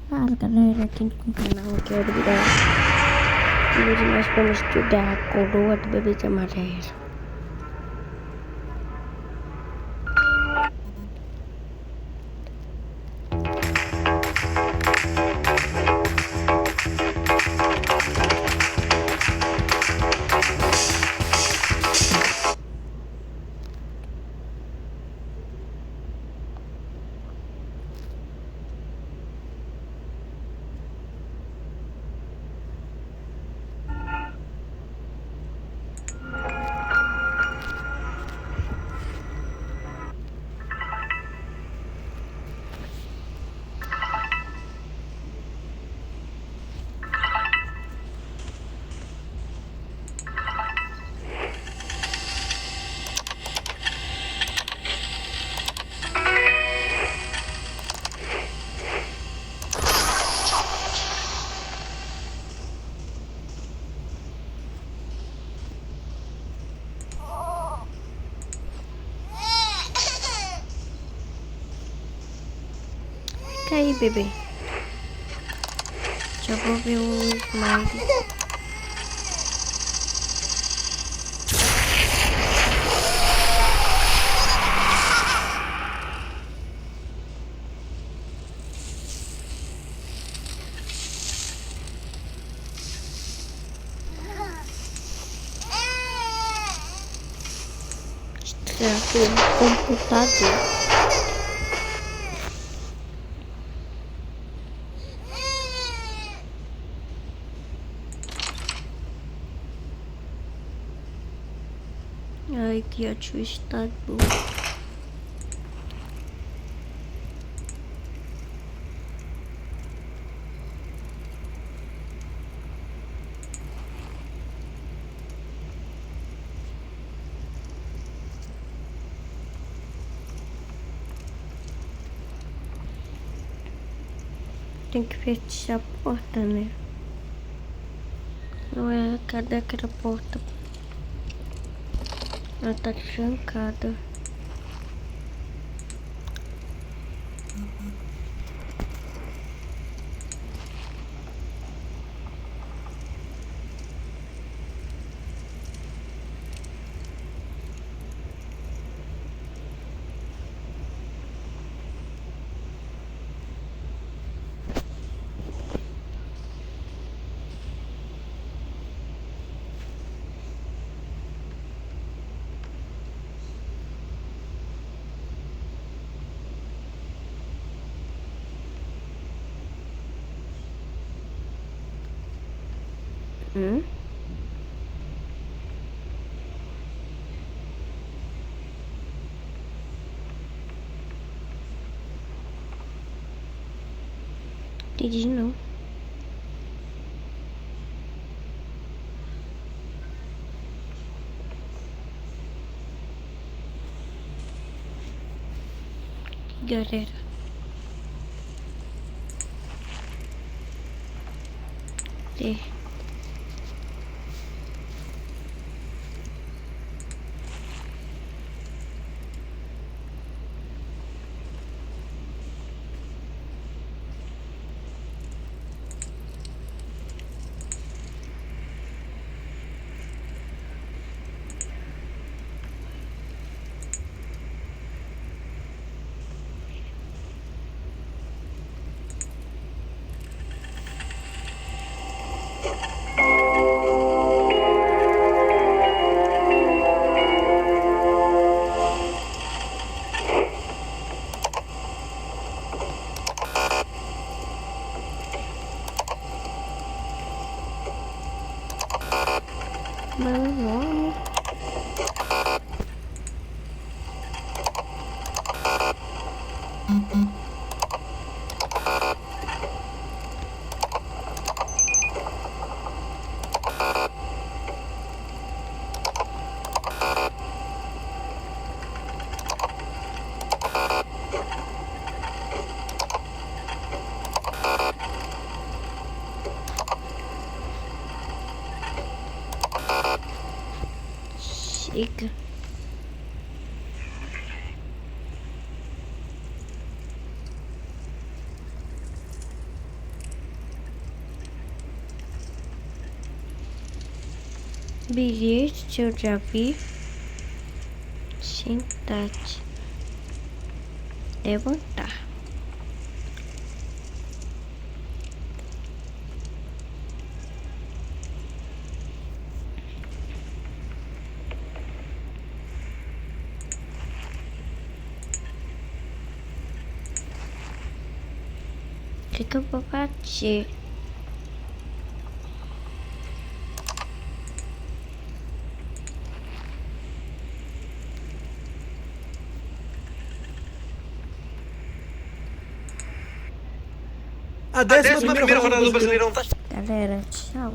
Fala galera, aqui no canal eu quero virar. Hoje nós vamos estudar a coroa do bebê amarelo. Fica aí, bebê. Já vou ver o slide. Travou o computador. Ai, que ótimo estado. Tem que fechar a porta, né? Não é, cadê aquela porta? Ela tá trancada. Hum? Entendi não. Galera. É. Meu nome. Chega. Bilhete eu já vi. Sentar-te. Levantar. O que eu vou bater? A 11ª rodada do Brasileirão tá Galera, tchau.